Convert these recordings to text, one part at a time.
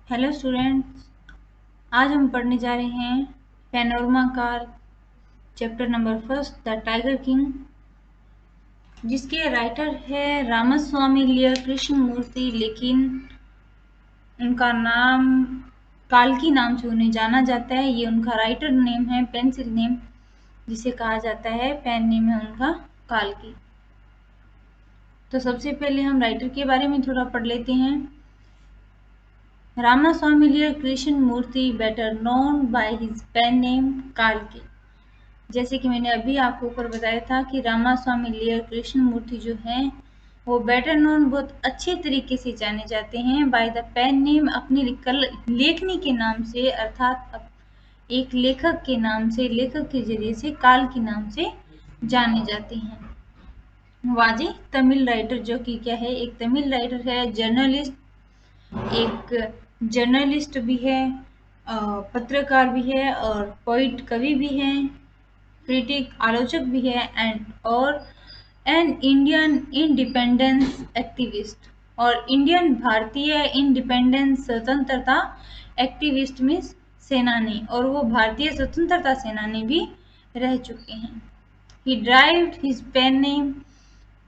Hello students. आज हम पढ़ने जा रहे हैं पैनोरमा का chapter number first the tiger king, जिसके राइटर है रामास्वामी लियर कृष्ण मूर्ति। लेकिन उनका नाम काल्की नाम से उन्हें जाना जाता है। ये उनका राइटर नेम है, पेंसिल नेम जिसे कहा जाता है, पेन नेम है उनका काल्की। तो सबसे पहले हम राइटर के बारे में थोड़ा पढ़ लेते हैं। Ramaswamy Iyer Krishnamurthy, better known by his pen name काल्की। जैसे कि मैंने अभी आपको ऊपर बताया था कि रामास्वामी लियर कृष्ण मूर्ति जो है वो बेटर नोन, बहुत अच्छे तरीके से जाने जाते हैं, बाय द पेन नेम, अपनी लेखनी के नाम से, अर्थात एक लेखक के नाम से, लेखक के जरिए से काल के नाम से जाने जाते हैं। वाजी तमिल राइटर, जो कि क्या है, एक तमिल राइटर है, जर्नलिस्ट, एक जर्नलिस्ट भी है, पत्रकार भी है, और पोइट कवि भी है, क्रिटिक आलोचक भी है, एंड और एन इंडियन इंडिपेंडेंस एक्टिविस्ट, और इंडियन भारतीय इंडिपेंडेंस स्वतंत्रता एक्टिविस्ट में सेनानी, और वो भारतीय स्वतंत्रता सेनानी भी रह चुके हैं। He derived his pen name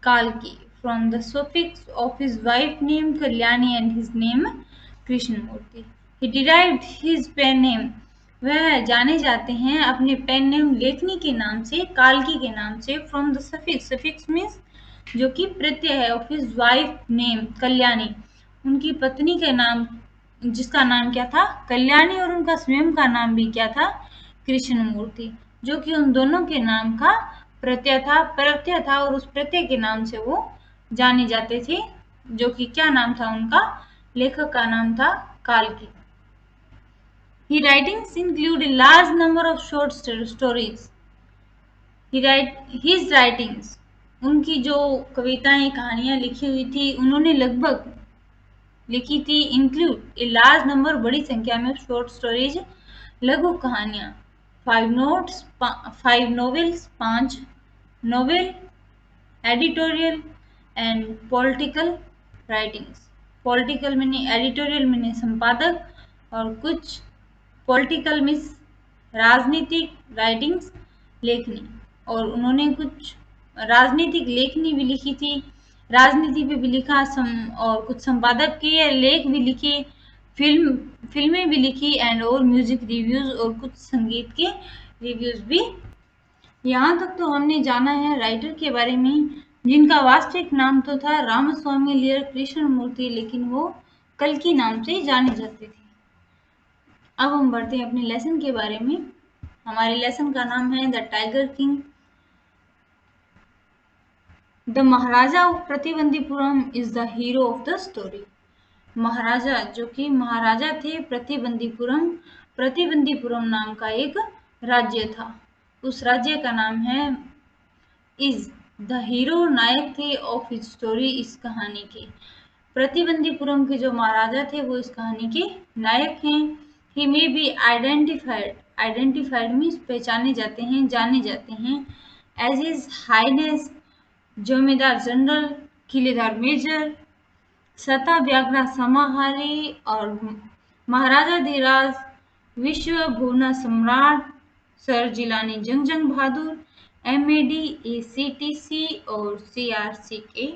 Kalki from the suffix of his wife name Kalyani and his name Krishnamurti. He derived his pen name, वह जाने जाते हैं अपने पेन नेम लेखनी के नाम से, काल्की के नाम से, from the suffix, suffix means जो कि प्रत्यय है, of his wife name Kalyani, उनकी पत्नी के नाम, जिसका नाम क्या था, कल्याणी, और उनका स्वयं का नाम भी क्या था, कृष्णमूर्ति, जो कि उन दोनों के नाम का प्रत्यय था, और उस प्रत्यय के नाम से वो जाने जाते थे, जो कि क्या नाम था उनका, लेखक का नाम था काल्की। His writings include a large number of short stories. His writings, उनकी जो कविताएं कहानियां लिखी हुई थी, उन्होंने लगभग लिखी थी, इंक्लूड ए लार्ज नंबर, बड़ी संख्या में, शॉर्ट स्टोरीज, लघु कहानियां, 5 novels, 5 novel, editorial and political writings. Political मैंने, एडिटोरियल मैंने संपादक, और कुछ पॉलिटिकल मीन्स राजनीतिक राइटिंग्स, लेखनी, और उन्होंने कुछ राजनीतिक लेखनी भी लिखी थी, राजनीति पे भी लिखा, और कुछ संपादक के लेख भी लिखे, फिल्में भी लिखी, एंड और म्यूजिक रिव्यूज, और कुछ संगीत के रिव्यूज भी। यहाँ तक तो हमने जाना है राइटर के बारे में, जिनका वास्तविक नाम तो था रामास्वामी लियर कृष्ण मूर्ति, लेकिन वो कल्कि नाम से जाने जाते थे। अब हम बढ़ते हैं अपने लेसन के बारे में। हमारे लेसन का नाम है the tiger king. The Maharaja of Pratibandapuram is the hero of the story. Maharaja, जो कि महाराजा थे प्रतिबंदीपुरम, प्रतिबंदीपुरम नाम का एक राज्य था, उस राज्य का नाम है, इज द हीरो, नायक थे, ऑफ हिज स्टोरी, इस कहानी के। प्रतिबंदीपुरम के जो महाराजा थे वो इस कहानी के नायक हैं। He may be identified, identified means पहचाने जाते हैं, जाने जाते हैं, as his highness Jamedar general, Khiledar major, सत्याग्रह समाहारी, और महाराजा धीराज, विश्व भुवना सम्राट, सर जिलानी जंग बहादुर, MAD, ACTC और CRC के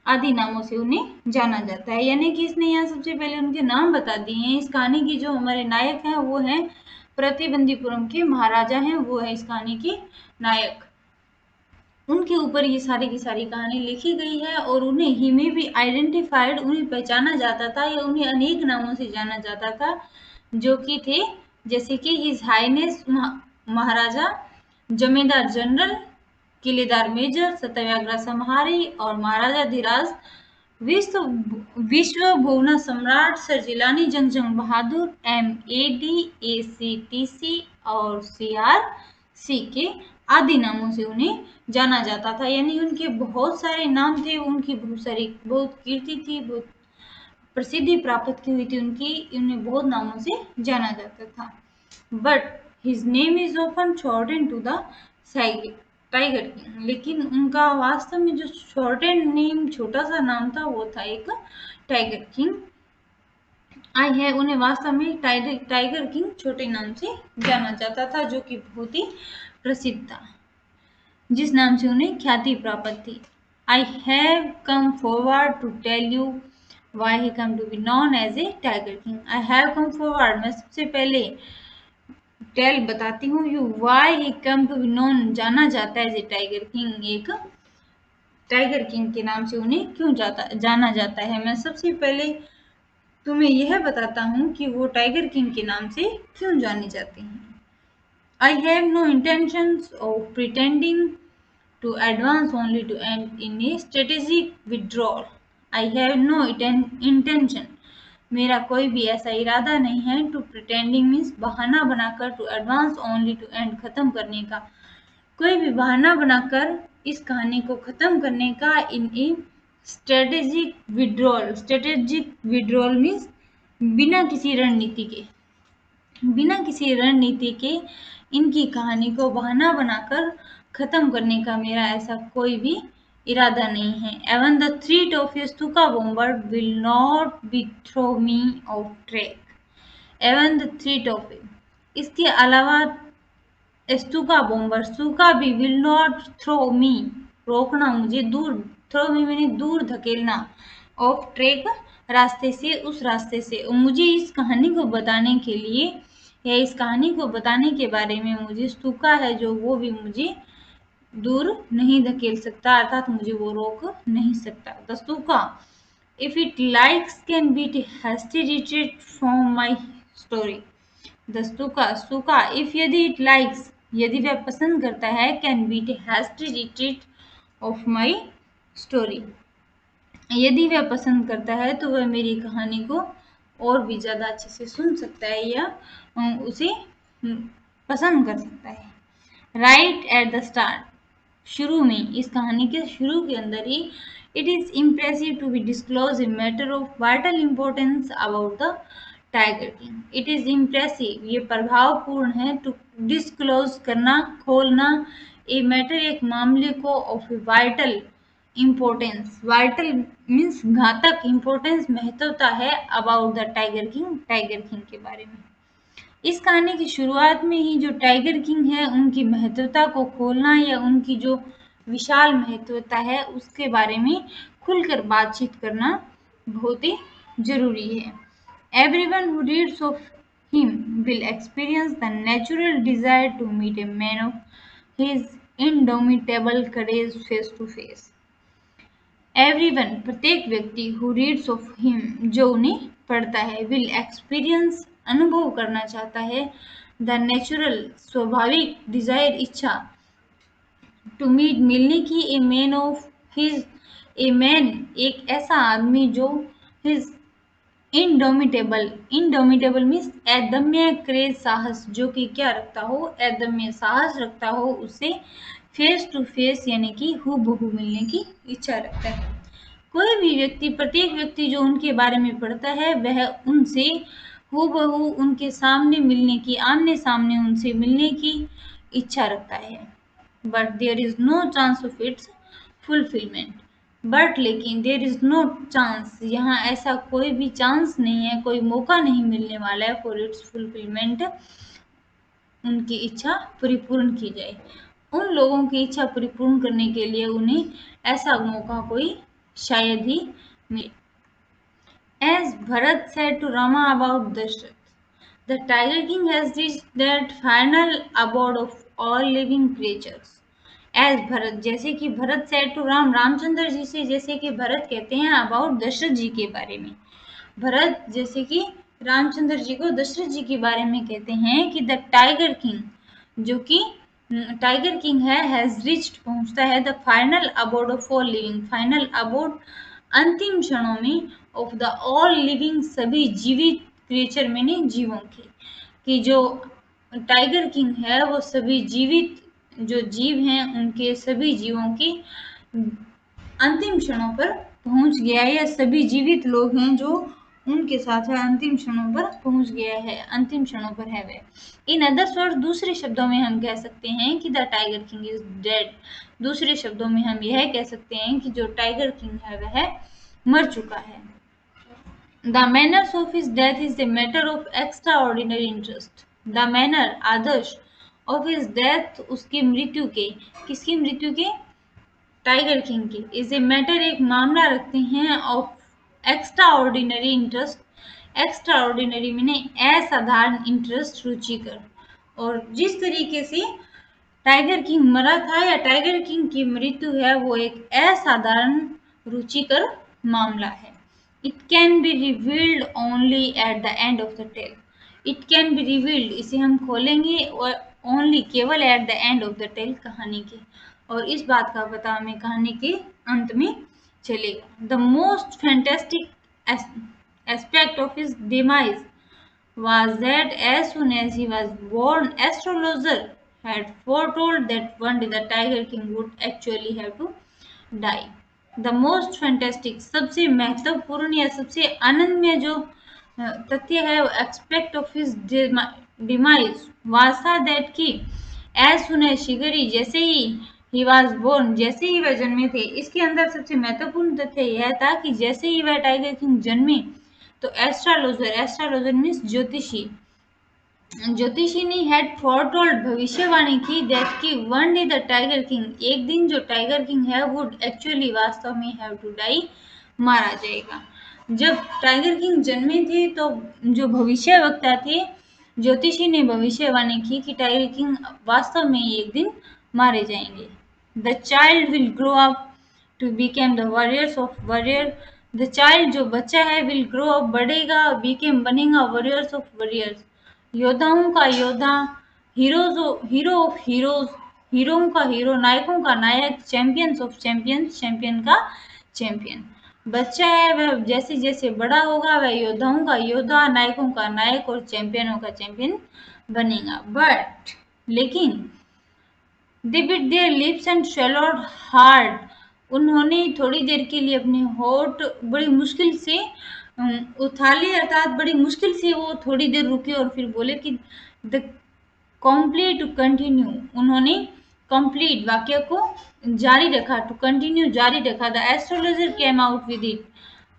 आदि नामों से उन्हें जाना जाता है। यानी कि इसने यहाँ सबसे पहले उनके नाम बता दिए हैं। इस कहानी की जो हमारे नायक हैं वो हैं प्रतिबंदीपुरम के महाराजा हैं, वो है इस कहानी के नायक। उनके ऊपर ये सारी की सारी कहानी लिखी गई है, और उन्हें ही में भी आइडेंटिफाइड, उन्हें पहचाना जाता था, या उन्हें अनेक नामों से जाना जाता था, जो कि थे जैसे कि हिज हाइनेस महाराजा, जमींदार जनरल, किलेदार मेजर, सत्याग्रह समाहारी, और महाराजा धीराज, विश्व भुवना सम्राट, सर जिलानी जंग बहादुर, MAD, ACTC और CRC के आदि नामों से उन्हें जाना जाता था। यानी उनके बहुत सारे नाम थे, उनकी बहुत कीर्ति थी, बहुत प्रसिद्धि प्राप्त की हुई थी उनकी, उन्हें बहुत नामों से जाना जाता था। But his name is often shorten to the tiger king, लेकिन उनका वास्तव में जो शॉर्टेन नेम, छोटा सा नाम था, वो था एक टाइगर किंग। आई है उन्हें वास्तव में टाइगर किंग छोटे नाम से जाना जाता था, जो कि बहुत ही प्रसिद्ध था, जिस नाम से उन्हें ख्याति प्राप्त थी। I have come forward to tell you why he come to be known as a tiger king. I have come forward, मैं सबसे पहले टेल बताती हूँ you why he come to be known, जाना जाता है एज ए टाइगर किंग, एक tiger king के नाम से उन्हें क्यों जाना जाता है। मैं सबसे पहले तुम्हें यह बताता हूँ कि वो टाइगर किंग के नाम से क्यों जाने जाते हैं। I have no intentions of pretending to advance, only to end in a strategic withdrawal. I have no intention. मेरा कोई भी ऐसा इरादा नहीं है। टू प्रिटेंडिंग मीन्स बहाना बनाकर, to advance only to end खत्म करने का, कोई भी बहाना बनाकर इस कहानी को खत्म करने का। In a strategic withdrawal, strategic withdrawal means बिना किसी रणनीति के, बिना किसी रणनीति के इनकी कहानी को बहाना बनाकर खत्म करने का मेरा ऐसा कोई भी इरादा नहीं है। Even the threat of a Stuka bomber will not be throw me off track. Even the threat of a, इसके अलावा स्तूका बॉम्बर, स्तूका भी, विल नॉट थ्रो मी, रोकना मुझे, दूर, थ्रो मी मैंने दूर धकेलना, ऑफ ट्रैक रास्ते से, उस रास्ते से। और मुझे इस कहानी को बताने के लिए या इस कहानी को बताने के बारे में मुझे स्तूका है जो, वो भी मुझे दूर नहीं धकेल सकता, अर्थात मुझे वो रोक नहीं सकता। The Stuka if it likes can beat hasty retreat from my story. The Stuka if, यदि इट लाइक्स, यदि वह पसंद करता है, can beat hasty retreat of my story, यदि वह पसंद करता है तो वह मेरी कहानी को और भी ज़्यादा अच्छे से सुन सकता है या उसे पसंद कर सकता है। राइट एट द स्टार्ट, शुरू में, इस कहानी के शुरू के अंदर ही, it is impressive to be disclose a matter of vital importance about the tiger king. It is impressive, ये प्रभावपूर्ण है, टू डिस्क्लोज करना, खोलना, ए मैटर, एक मामले को, of a vital importance, vital means घातक, इम्पोर्टेंस महत्वता है, अबाउट द टाइगर किंग के बारे में। इस कहानी की शुरुआत में ही जो टाइगर किंग है उनकी महत्वता को खोलना या उनकी जो विशाल महत्वता है उसके बारे में खुलकर बातचीत करना बहुत ही जरूरी है। Everyone who reads of him will experience the natural desire to meet a man of his indomitable courage face to face. Everyone, प्रत्येक व्यक्ति, हु रीड्स ऑफ हिम, जो उन्हें पढ़ता है, विल एक्सपीरियंस, अनुभव करना चाहता है, द नेचुरल, स्वाभाविक, डिजायर, इच्छा, टू मीट, मिलने की, ए man of his, a man, एक ऐसा आदमी जो, हिज इनडोमिटेबल, इनडोमिटेबल मीन्स अदम्य क्रेज, साहस, जो कि क्या रखता हो, अदम्य साहस रखता हो, उससे फेस टू फेस यानी कि हूबहू मिलने की इच्छा रखता है। कोई भी व्यक्ति, प्रत्येक व्यक्ति जो उनके बारे में पढ़ता है वह उनसे हूबहू उनके सामने मिलने की, आमने सामने उनसे मिलने की इच्छा रखता है। But there is no chance of its fulfilment, but लेकिन, देयर इज नो चांस, यहाँ ऐसा कोई भी चांस नहीं है, कोई मौका नहीं मिलने वाला है, फॉर इट्स फुलफिलमेंट, उनकी इच्छा परिपूर्ण की जाए। उन लोगों की इच्छा परिपूर्ण करने के लिए उन्हें ऐसा मौका कोई शायद ही मिले। As Bharat said to Rama about Dashrath, the Tiger King has reached that final abode of all living creatures. As Bharat, जैसे कि Bharat said to Ram, Ramchandra ji से जैसे कि भरत कहते हैं about दशरथ जी के बारे में, भरत जैसे कि रामचंद्र जी को दशरथ जी के बारे में कहते हैं कि द टाइगर किंग, जो कि टाइगर किंग है, हैज रिच्ड, पहुंचता है, the final abode of all living, final abode, अंतिम क्षणों में, ऑफ द ऑल लिविंग, सभी जीवित, क्रिएचर मैंने जीवों की, कि जो टाइगर किंग है वो सभी जीवित जो जीव हैं उनके सभी जीवों की अंतिम क्षणों पर पहुंच गया है, या सभी जीवित लोग हैं जो उनके साथ है अंतिम क्षणों पर पहुंच गया है, अंतिम क्षणों पर है वे। इन अदर वर्ड्स, दूसरे शब्दों में हम कह सकते हैं कि the tiger king is dead. दूसरे शब्दों में हम यह कह सकते हैं कि जो टाइगर किंग है वह मर चुका है। The manners of his death is a matter of extra ordinary interest. The manner Adarsh of his death उसकी मृत्यु के, किसकी मृत्यु के, टाइगर किंग की, इज ए मैटर एक मामला रखते हैं of extra ordinary interest. Extra ordinary मैंने असाधारण इंटरेस्ट, रुचिकर। और जिस तरीके से टाइगर किंग मरा था या टाइगर किंग की मृत्यु है वो एक असाधारण रुचिकर मामला है। It can be revealed only at the end of the tale. It can be revealed, इसे हम खोलेंगे और ओनली, केवल at the end of the tale, कहानी के, और इस बात का पता हमें कहानी के अंत में चलेगा। The most fantastic aspect of his demise was that as soon as he was born, astrologer had foretold that one day the Tiger King would actually have to die. The most fantastic, सबसे महत्वपूर्ण या सबसे आनंदमय जो तथ्य है, expect of his demise was that कि as soon as शीघ्र, जैसे ही he was born, जैसे ही वह जन्मे थे। इसके अंदर सबसे महत्वपूर्ण तथ्य यह था कि जैसे ही वह टाइगर किंग जन्मे तो एस्ट्रोलॉजर मीन्स ज्योतिषी, ज्योतिषी ने हैड फोरटोल्ड, भविष्यवाणी की, दैट कि one day the tiger king, एक दिन जो टाइगर किंग है वुड एक्चुअली, वास्तव में, हैव टू डाई, मारा जाएगा। जब टाइगर किंग जन्मे थे तो जो भविष्यवक्ता थे, ज्योतिषी ने भविष्यवाणी की कि टाइगर किंग वास्तव में एक दिन मारे जाएंगे। The child will grow up to become the warriors of warrior. The child, जो बच्चा है, विल ग्रो अप, बढ़ेगा, बिकेम, बनेगा, वॉरियर्स ऑफ वॉरियर्स, योद्धाओं का योद्धा, हीरो ऑफ हीरोज, हीरोओं का हीरो, नायकों का नायक, चैंपियंस ऑफ चैंपियंस, चैंपियन का चैंपियन। बच्चा है वह जैसे जैसे बड़ा होगा वह योद्धाओं का योद्धा, नायकों का नायक और चैंपियनों का चैंपियन बनेगा। बट लेकिन they bit their lips and swallowed hard, उन्होंने थोड़ी देर के लिए अपने होठ बड़ी मुश्किल से उथाले, अर्थात बड़ी मुश्किल से वो थोड़ी देर रुके और फिर बोले कि द कॉम्प्लीट टू कंटिन्यू, उन्होंने कंप्लीट वाक्य को जारी रखा, टू कंटिन्यू जारी रखा। The astrologer came out with it,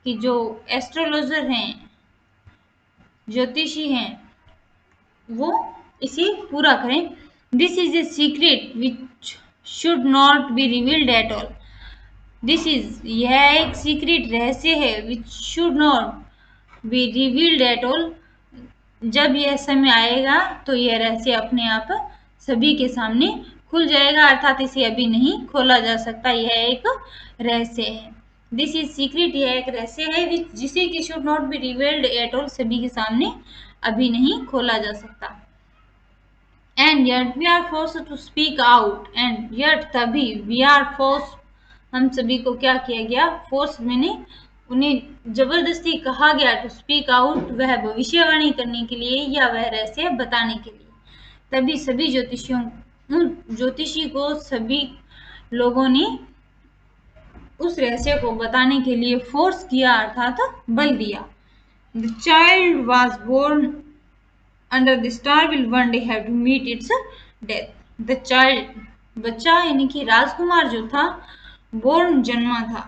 कि जो एस्ट्रोलॉजर हैं, ज्योतिषी हैं, वो इसे पूरा करें। This is a secret which should not be revealed at all. This is, यह एक सीक्रेट रहस्य है, which should not be revealed at all, जब यह समय आएगा तो यह रहस्य अपने आप सभी के सामने खुल जाएगा, अर्थात इसे अभी नहीं खोला जा सकता, यह एक रहस्य है। दिस इज सीक्रेट, यह एक रहस्य है जिसे कि should not be revealed at all, सभी के सामने अभी नहीं खोला जा सकता। And yet we are forced to speak out, and yet तभी we are forced, हम सभी को क्या किया गया, फोर्स मैंने उन्हें जबरदस्ती कहा गया, टू स्पीक आउट, वह भविष्यवाणी करने के लिए या वह रहस्य बताने के लिए। तभी सभी ज्योतिषी को सभी लोगों ने उस रहस्य को बताने के लिए फोर्स किया, अर्थात बल दिया। The child was born under the star will one day have to meet its death. The child, बच्चा यानी कि राजकुमार जो था, बोर्न, जन्मा था,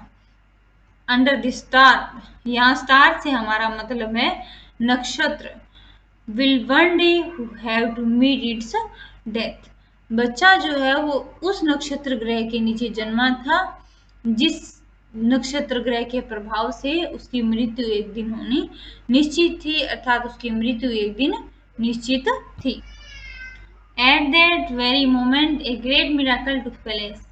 अंडर द स्टार, यहाँ स्टार से हमारा मतलब है नक्षत्र, will one day have to meet its death, बच्चा जो है वो उस नक्षत्र ग्रह के नीचे जन्मा था जिस नक्षत्र ग्रह के प्रभाव से उसकी मृत्यु एक दिन होनी निश्चित थी, अर्थात उसकी मृत्यु एक दिन निश्चित थी। At that very moment a great miracle took place.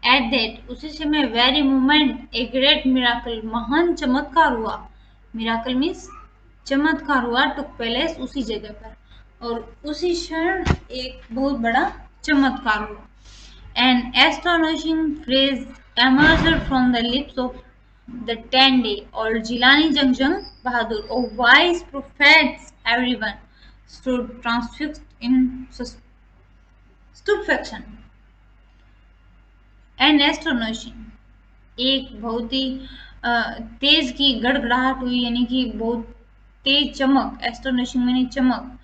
At that, उसी समय, very moment, a great miracle, महान चमत्कार हुआ, मिराकल मीन्स चमत्कार हुआ, टुक प्लेस, उसी जगह पर, और उसी क्षण एक बहुत बड़ा चमत्कार हुआ। An astonishing phrase emerged from the lips of the 10-day-old Jilani Jangjang Bahadur. Oh, wise prophets, everyone stood transfixed in stupefaction. An astonishing, एक बहुत ही तेज की गड़गड़ाहट हुई, यानी कि बहुत तेज चमक, एस्टोनिशिंग यानी चमक,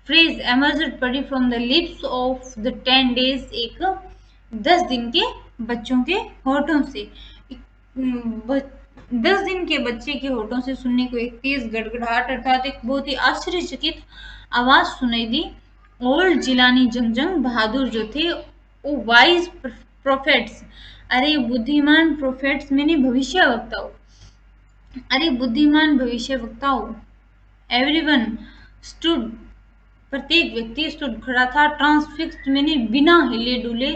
फ्रेज emerged पड़ी from the lips of the 10 days, एक 10 दिन के बच्चों के होठों से। 10 दिन के बच्चे के होठों से सुनने को एक तेज गड़गड़ाहट अर्थात एक बहुत ही आश्चर्यचकित आवाज सुनाई दी। ओल्ड जिलानी जंगजंग बहादुर जो थे, ओ वाइज प्रोफेट्स, अरे बुद्धिमान प्रोफेट्स मैंने भविष्यवक्ताओं, अरे बुद्धिमान भविष्यवक्ताओं, एवरीवन स्टूड, प्रत्येक व्यक्ति स्टूड खड़ा था, ट्रांसफिक्स्ड मैंने बिना हिले डुले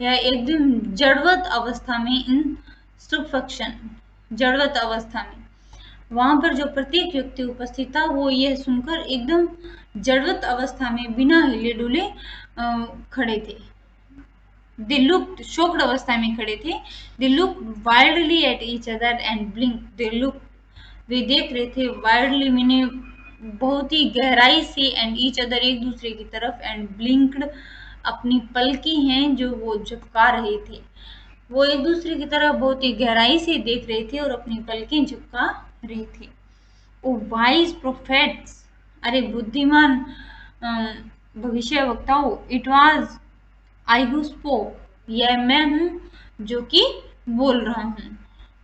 या एकदम जड़वत अवस्था में, इन स्टुपेफैक्शन, जड़वत अवस्था में। वहां पर जो प्रत्येक व्यक्ति उपस्थित था वो यह सुनकर एकदम जड़वत अवस्था में बिना हिले डुले खड़े थे। दे लुक्ड, शॉक्ड अवस्था में खड़े थे। They look wildly at each other and blink, they look, वे देख रहे थे, वाइल्डली मैंने बहुत ही गहराई से, एंड ईच अदर एक दूसरे की तरफ, एंड ब्लिंक्ड अपनी पलकी हैं जो वो झपका रहे थे। वो एक दूसरे की तरफ बहुत ही गहराई से देख रहे थे और अपनी पलकें झपका रहे थे। ओ वाइज प्रोफेट्स, अरे बुद्धिमान भविष्यवक्ताओं, it was I who spoke, यह मैं हूं जो कि बोल रहा हूं।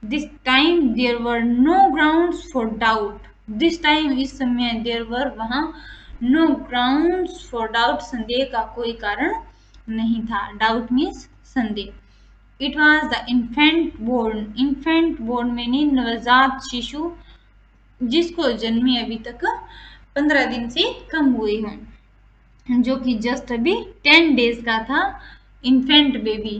This time there were no grounds for doubt, this time, इस समय, देयर वर, वहां, नो ग्राउंड्स फॉर डाउट, संदेह का कोई कारण नहीं था। डाउट मीन्स संदेह। It was the infant born, infant born मैंने नवजात शिशु जिसको जन्मे अभी तक 15 दिन से कम हुए हों, जो कि जस्ट अभी 10 डेज का था, इन्फेंट बेबी।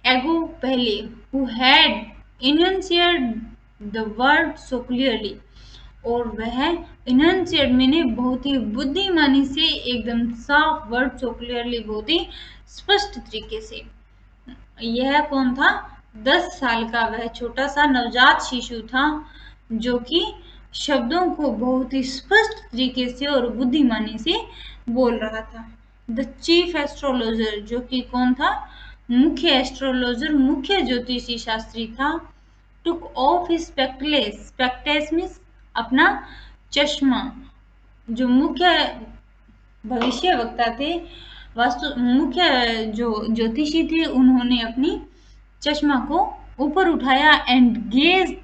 एगो पहले, who had enunciated the word so clearly, और वह इनंसिएट मैंने बहुत ही बुद्धिमानी से एकदम साफ, वर्ड सो क्लियरली बहुत ही स्पष्ट तरीके से। यह कौन था? 10 साल का वह छोटा सा नवजात शिशु था जो कि शब्दों को बहुत ही स्पष्ट तरीके से और बुद्धिमानी से बोल रहा था। द चीफ एस्ट्रोलॉजर, जो कि कौन था? मुख्य एस्ट्रोलॉजर, मुख्य ज्योतिषी शास्त्री था। टुक ऑफ हिज स्पेक्टेस, स्पेक्टेस मीन्स अपना चश्मा। जो मुख्य भविष्य वक्ता थे, वास्तु मुख्य जो ज्योतिषी थे, उन्होंने अपनी चश्मा को ऊपर उठाया and gauge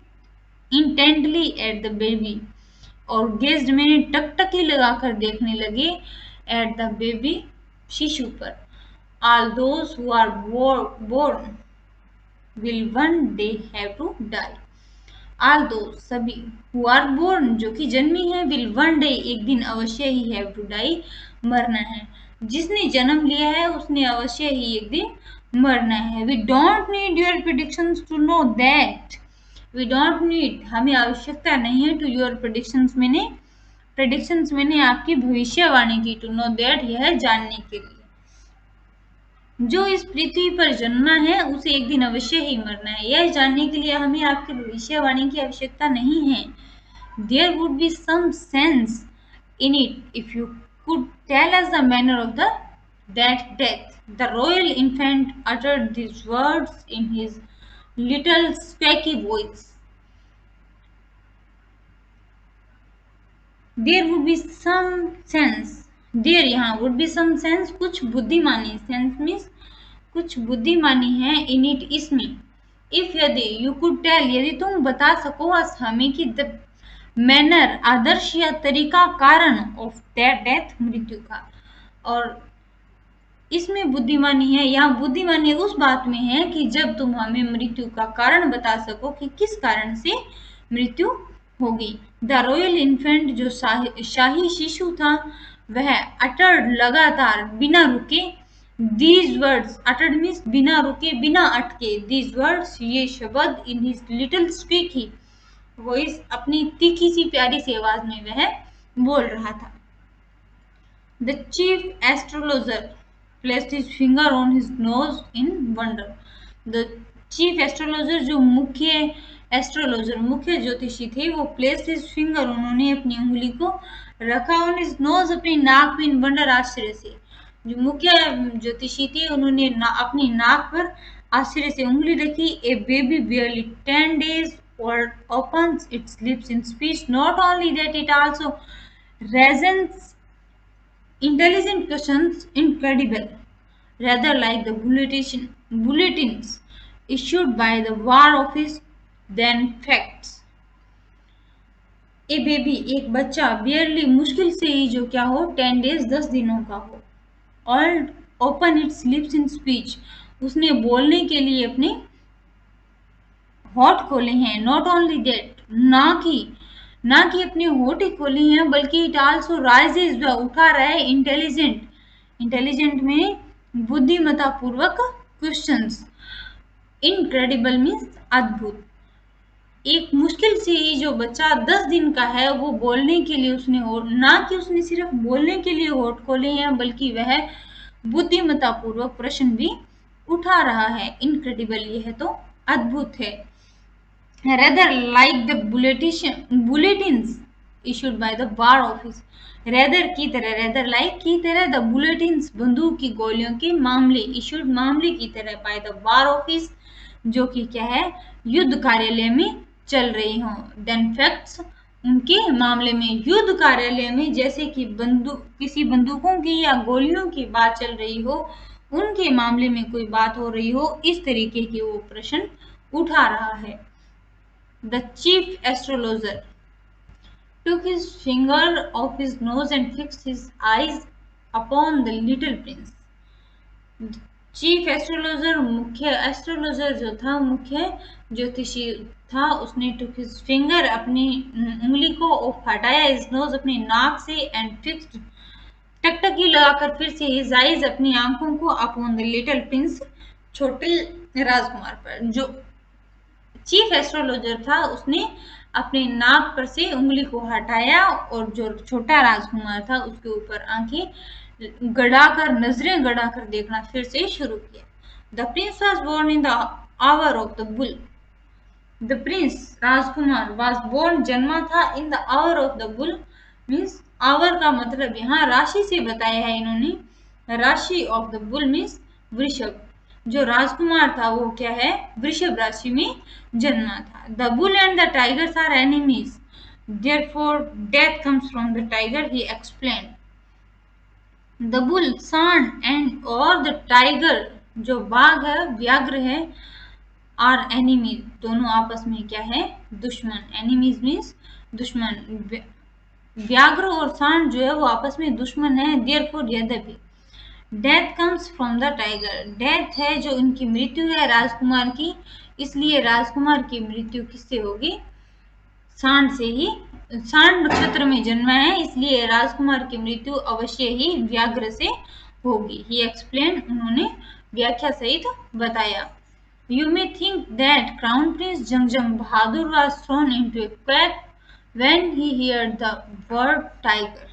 intently at the baby, और गेज्ड में टकटकी लगाकर देखने लगे एट द बेबी, शिशु पर। All those who are born will one day have to die, all those सभी, हु आर बोर्न जो कि जन्मी है, विल वन डे एक दिन अवश्य ही, हैव टू डाई मरना है। जिसने जन्म लिया है उसने अवश्य ही एक दिन मरना है। We don't need your predictions to know that, we don't need, हमें आवश्यकता नहीं है, टू योर प्रेडिक्शंस मैंने आपकी भविष्यवाणी की, टू नो दैट यह जानने के लिए। जो इस पृथ्वी पर जन्मा है उसे एक दिन अवश्य ही मरना है, यह जानने के लिए हमें आपकी भविष्यवाणी की आवश्यकता नहीं है। There would be some sense in it if you could tell us the manner of that death. The royal infant uttered these words in his little squeaky voice. There would be some sense. There यहाँ would be some sense, कुछ बुद्धिमानी, sense means कुछ बुद्धिमानी है, in it इसमें। If यदि you could tell, यदि तुम बता सको us हमें कि the manner, आदर्श या तरीका, कारण of that death, मृत्यु का, और इसमें बुद्धिमानी है, यहाँ बुद्धिमानी उस बात में है कि जब तुम हमें मृत्यु का कारण बता सको कि किस कारण से मृत्यु होगी। द रॉयल इन्फेंट जो शाही शिशु था, वह अटर्ड लगातार बिना रुके, दीज वर्ड्स, अटर्ड मीन्स बिना रुके बिना अटके, दीज वर्ड्स ये शब्द, in his little squeaky voice, अपनी तीखी सी प्यारी सी आवाज में वह बोल रहा था। The chief astrologer placed his finger on his nose in wonder. The chief astrologer जो मुख्य एस्ट्रोलॉजर, मुख्य ज्योतिषी थे, वो placed his finger, उन्होंने अपनी उंगली को रखा on his nose, अपनी नाक पे, in wonder, आश्चर्य से। जो मुख्य ज्योतिषी थे उन्होंने अपनी नाक पर आश्चर्य से उंगली रखी। A baby barely 10 days old opens its lips in speech. Not only that, it also reasons intelligent questions, incredible, rather like the bulletins issued by the War Office than facts. A baby, एक बच्चा, barely, मुश्किल से ही जो क्या हो, 10 days, 10 दिनों का हो। All open it's lips in speech, उसने बोलने के लिए अपने होठ खोले हैं। नॉट ओनली दैट, ना कि अपने होठ ही खोले हैं, बल्कि इट आल्सो राइजेज, वह उठा रहा है, इंटेलिजेंट में बुद्धिमत्ता पूर्वक क्वेश्चंस। इनक्रेडिबल मीन्स अद्भुत। एक मुश्किल से ही जो बच्चा 10 दिन का है, वो बोलने के लिए उसने ना कि उसने सिर्फ बोलने के लिए होठ खोले हैं, बल्कि वह बुद्धिमत्ता पूर्वक प्रश्न भी उठा रहा है। इनक्रेडिबल, यह तो अद्भुत है। rather like the bulletins issued by the bar office, rather like की तरह, the bulletins बंदूक की गोलियों के मामले, issued मामले की तरह, by the bar office जो कि क्या है, युद्ध कार्यालय में चल रही हो। then facts, उनके मामले में, युद्ध कार्यालय में जैसे कि किसी बंदूकों की या गोलियों की बात चल रही हो, उनके मामले में कोई बात हो रही हो, इस तरीके की वो प्रश्न उठा रहा है। The chief astrologer took his finger off his nose and fixed his eyes upon the little prince. Chief astrologer, मुख्य एस्ट्रोलॉजर जो था, मुख्य ज्योतिषी था, उसने टुक हिज फिंगर, अपनी उंगली को, ऑफ हटाया, हिज नोज, अपनी नाक से, एंड फिक्स्ड, टकटकी लगाकर फिर से, हिज आइज, अपनी आंखों को, अपॉन द लिटिल प्रिंस, छोटे राजकुमार पर। जो चीफ एस्ट्रोलॉजर था, उसने अपने नाक पर से उंगली को हटाया और जो छोटा राजकुमार था उसके ऊपर आंखें गड़ाकर, नजरें गड़ाकर देखना फिर से शुरू किया। The prince was born in the hour of the bull, the prince, राजकुमार, वॉज बोर्न, जन्मा था, in the hour of the bull means, hour का मतलब यहाँ राशि से बताया है इन्होंने, राशि ऑफ द बुल मीन्स वृषभ। जो राजकुमार था वो क्या है, वृषभ राशि में जन्मा था। The bull and the tigers are enemies, therefore death comes from the tiger, he explain. The bull, सांड, एंड और द टाइगर, जो बाघ है, व्याघ्र है, आर एनिमीज, दोनों आपस में क्या है, दुश्मन। एनिमीज मीन्स दुश्मन। व्याघ्र और सांड जो है वो आपस में दुश्मन है। देयरफॉर, यद्यपि, death comes from the tiger, death है जो इनकी मृत्यु है राजकुमार की, इसलिए राजकुमार की मृत्यु किससे होगी, सांड से ही। सांड नक्षत्र में जन्मा है, इसलिए राजकुमार की मृत्यु अवश्य ही व्याघ्र से होगी। ही एक्सप्लेन, उन्होंने व्याख्या सहित बताया। You may think that crown prince Jangjang Bahadur was thrown into a quake when he heard the word tiger.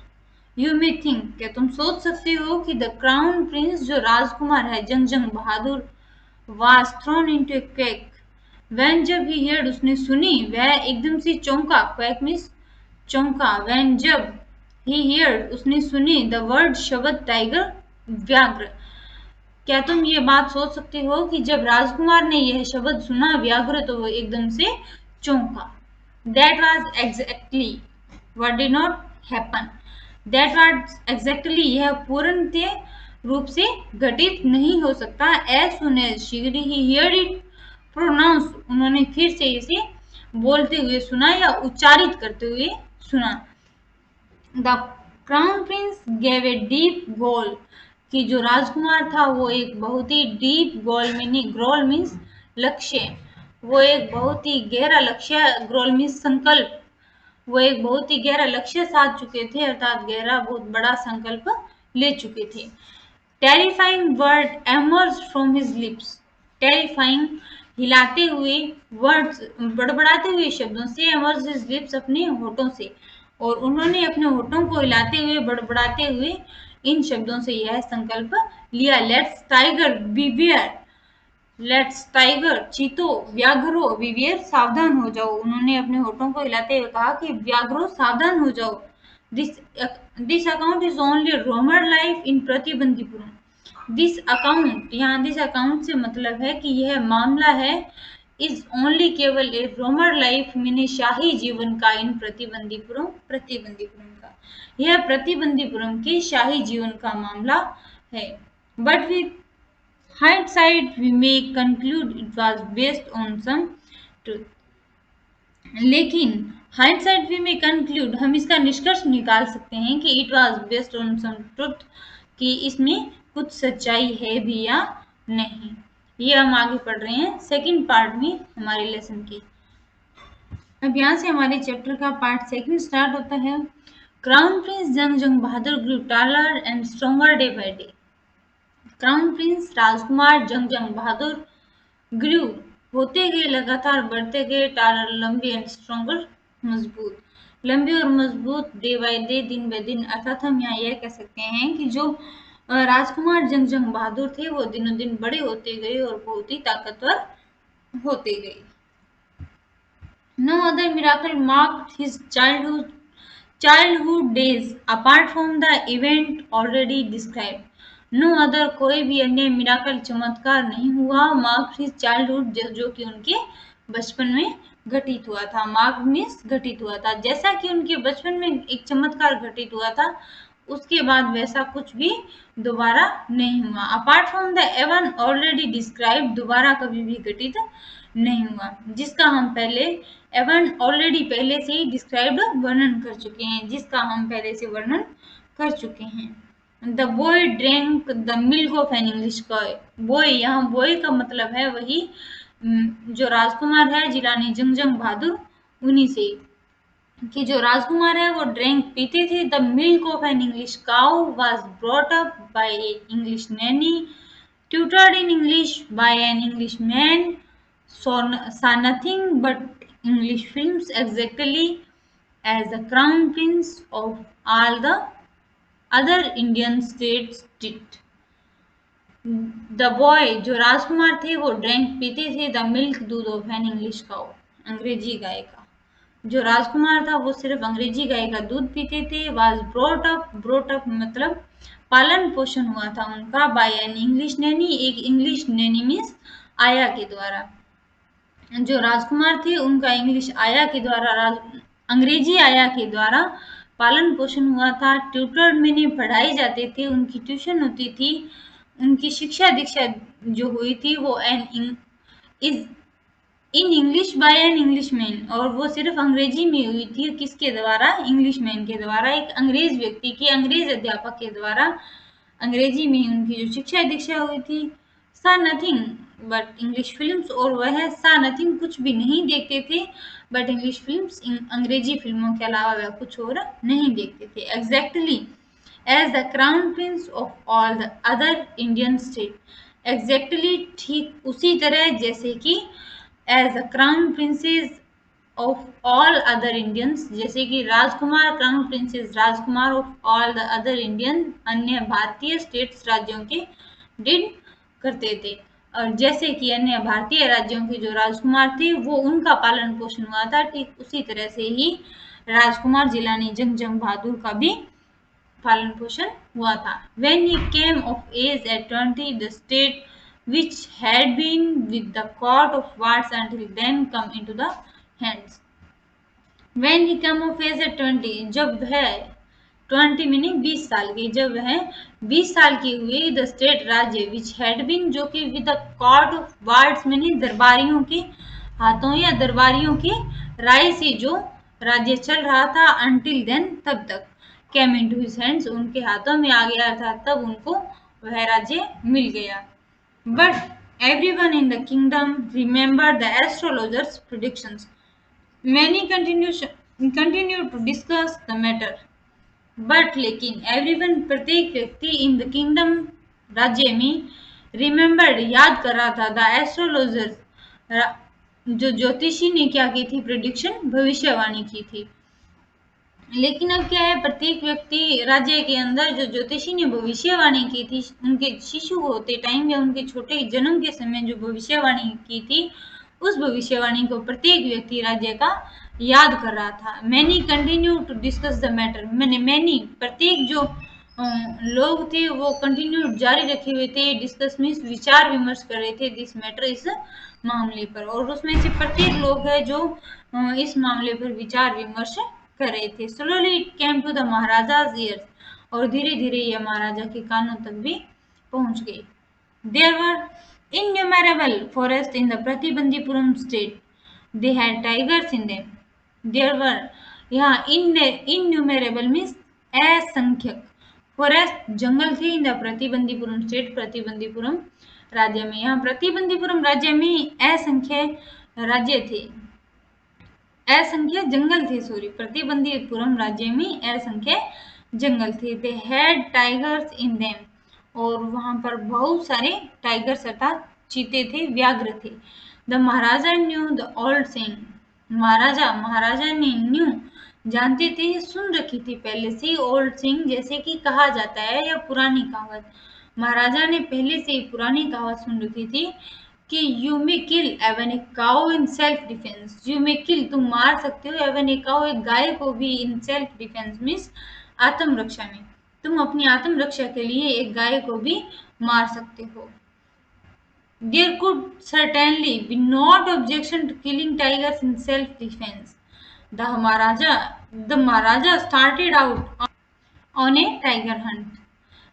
You may think, क्या तुम सोच सकते हो कि द क्राउन प्रिंस, जो राजकुमार है, जंगजंग Bahadur, was thrown into a quake when, जब ही heard, उसने सुनी, वह एकदम से चौंका, quake means चौंका, when, जब ही heard, उसने सुनी, द वर्ड, शब्द, टाइगर, व्याघ्र। क्या तुम ये बात सोच सकते हो कि जब राजकुमार ने यह शब्द सुना, व्याघ्र, तो वो एकदम से चौंका। That was exactly what did not happen. That was exactly, यह पूर्णतः रूप से घटित नहीं हो सकता। As soon as he heard it pronounced, उन्होंने फिर से इसे बोलते हुए सुना या उच्चारित करते हुए सुना। The crown prince gave a deep growl, कि जो राजकुमार था वो एक बहुत ही deep growl, meaning, growl means लक्ष्य, वो एक बहुत ही गहरा लक्ष्य, ग्रोल मीन्स संकल्प, वो एक बहुत ही गहरा लक्ष्य साध चुके थे, अर्थात गहरा, बहुत बड़ा संकल्प ले चुके थे। Terrifying word emerge from his lips, terrifying, हिलाते हुए, वर्ड्स, बड़बड़ाते हुए शब्दों से, एमर्ज हिज लिप्स, अपने होठों से, और उन्होंने अपने होठों को हिलाते हुए, बड़बड़ाते हुए इन शब्दों से यह संकल्प लिया। लेट्स टाइगर बिवियर, लेट्स टाइगर, चीतो, व्याघ्रो, विवियर, सावधान हो जाओ। उन्होंने अपने होठों को हिलाते हुए कहा कि व्याघ्रो, सावधान हो जाओ। This account is only rumour life in Pratibandapuram. This account, यहाँ दिस अकाउंट से मतलब है कि यह मामला है, इज ओनली, केवल, ए रोमर लाइफ, मैंने शाही जीवन का, इन प्रतिबंदीपुरम, प्रतिबंदीपुरम का, यह प्रतिबंदीपुरम के शाही जीवन का मामला है। But with hindsight we may conclude it was based on some truth. लेकिन हाइंडसाइट वी में कंक्लूड, हम इसका निष्कर्ष निकाल सकते हैं कि it was based on some truth, कि इसमें कुछ सच्चाई है भी या नहीं। ये हम आगे पढ़ रहे हैं सेकंड पार्ट में हमारे लेसन की। अब यहाँ से हमारे चैप्टर का पार्ट सेकंड स्टार्ट होता है। Crown prince Jung Bahadur grew taller and stronger day by day. Crown prince राजकुमार जंग बहादुर ग्रू होते गए, लगातार बढ़ते गए, टालर लंबी एंड स्ट्रॉन्गर मजबूत, लंबी और मजबूत, डे बाय डे दिन ब दिन। अर्थात हम यहाँ यह कह सकते हैं कि जो राजकुमार जंग बहादुर थे वो दिनों दिन बड़े होते गए और बहुत ही ताकतवर होते गए। No other miracle marked his childhood days apart from the event already described. No other, कोई भी अन्य मिराकल चमत्कार नहीं हुआ मार्क्ड हिज चाइल्डहुड, जो कि उनके बचपन में घटित हुआ था। मार्क्ड मीन्स घटित हुआ था, जैसा कि उनके बचपन में एक चमत्कार घटित हुआ था, उसके बाद वैसा कुछ भी दोबारा नहीं हुआ। Apart from the even already describe, दोबारा कभी भी घटित नहीं हुआ, जिसका हम पहले एवन ऑलरेडी पहले से ही डिस्क्राइब्ड वर्णन कर चुके हैं, जिसका हम पहले से वर्णन कर चुके हैं। The boy drank the milk of an English boy. Boy, यहाँ बॉय का मतलब है वही जो राजकुमार है जिलानी जंग बहादुर, उन्हीं से, कि जो राजकुमार है वो ड्रिंक पीते थे। The milk of an English cow was brought up by English Naini, tutored in English by an English man, saw nothing but English films exactly as the crown prince of all the other Indian states did. The boy, जो राजकुमार थे वो drink पीते थे the milk, दूध of an English cow, अंग्रेजी गाय का। जो राजकुमार था वो सिर्फ अंग्रेजी गाय का दूध पीते थे। वाज ब्रोट अप मतलब पालन पोषण हुआ था उनका, बाय एन इंग्लिश नैनी, एक इंग्लिश नैनी मीन्स आया के द्वारा। जो राजकुमार थे उनका इंग्लिश आया के द्वारा, अंग्रेजी आया के द्वारा पालन पोषण हुआ था। ट्यूटर्ड मैंने पढ़ाए जाते थे, उनकी ट्यूशन होती थी, उनकी शिक्षा दीक्षा जो हुई थी वो is in English by an English man, और वो सिर्फ अंग्रेजी में हुई थी। किसके द्वारा? इंग्लिश मैन के द्वारा, एक अंग्रेज व्यक्ति की, अंग्रेज अध्यापक के द्वारा अंग्रेजी में उनकी जो शिक्षा दीक्षा हुई थी। सा नथिंग बट इंग्लिश फिल्म्स, और वह सा नथिंग कुछ भी नहीं देखते थे, बट इंग्लिश फिल्म्स, अंग्रेजी फिल्मों के अलावा वह कुछ और नहीं देखते थे। Exactly as the crown prince of all the other Indian state, exactly ठीक उसी तरह जैसे कि as the crown princes of all other Indians, जैसे कि राजकुमार, क्राउन प्रिंसेस राजकुमार, of all the other Indian, अन्य भारतीय स्टेट्स राज्यों के, डिड करते थे, और जैसे कि अन्य भारतीय राज्यों के जो राजकुमार थे वो उनका पालन पोषण हुआ था, ठीक उसी तरह से ही राजकुमार जिलानी जंग बहादुर का भी पालन पोषण हुआ था। When he came of age at 20, the state which had been with the court of wards until then come into the hands. When he came of age at 20, जब वह 20 मीनिंग 20 साल की, जब वह 20 साल की हुई, द स्टेट राज्य विच हैड बीन, जो कि with the cord of wards meaning दरबारियों के हाथों या दरबारियों की राय से जो राज्य चल रहा था, अंटिल देन तब तक, केम इनटू हिज हैंड्स उनके हाथों में आ गया था, तब उनको वह राज्य मिल गया। But everyone in the kingdom remember the astrologers predictions, many continue to discuss the matter, but लेकिन एवरीवन प्रत्येक व्यक्ति इन द किंगडम राज्य में, रिमेंबर्ड याद कर रहा था, द एस्ट्रोलॉजर्स जो ज्योतिषी ने क्या की थी, प्रेडिक्शन भविष्यवाणी की थी। लेकिन अब क्या है, प्रत्येक व्यक्ति राज्य के अंदर जो ज्योतिषी ने भविष्यवाणी की थी, उनके शिशु होते टाइम या उनके छोटे जन्म के समय जो भविष्यवाणी की थी, उस भविष्यवाणी को प्रत्येक व्यक्ति राज्य का याद कर रहा था। Many continue to discuss the matter, many प्रत्येक जो लोग थे वो कंटिन्यू जारी रखे हुए थे, डिस्कस में विचार विमर्श कर रहे थे, दिस मैटर इस मामले पर, और उसमें से प्रत्येक लोग है जो इस मामले पर विचार विमर्श कर रहे थे। Slowly it came to the Maharaja's ears, और धीरे धीरे यह महाराजा के कानों तक भी पहुंच गई। There were innumerable forests in the Pratibandhipuram state. They had tigers in them. There were, यहाँ इनन्यूमेरेबल मीन्स असंख्यक, फॉरेस्ट जंगल थे इन द प्रतिबंधीपुरम स्टेट, प्रतिबंधीपुरम राज्य में। यहाँ प्रतिबंधीपुरम राज्य में असंख्य राज्य थे, असंख्य जंगल थे, सॉरी, प्रतिबंधीपुरम राज्य में असंख्य जंगल थे। They had tigers in them, और वहां पर बहुत सारे टाइगर्स अर्थात चीते थे, व्याघ्र थे। The Maharaja knew the old saying, Maharaja ने न्यू जानते थे, सुन रखी थी पहले से, ओल्ड सेइंग जैसे कि कहा जाता है या पुरानी कहावत। महाराजा ने पहले से ही पुरानी कहावत सुन रखी थी कि you may kill even a cow in self defence, you may kill तुम मार सकते हो, एवन ए काउ एक गाय को भी, इन सेल्फ डिफेंस मीन्स आत्मरक्षा में, तुम अपनी आत्मरक्षा के लिए एक गाय को भी मार सकते हो। There could certainly be not objection to killing tigers in self-defense. The Maharaja started out on a tiger hunt.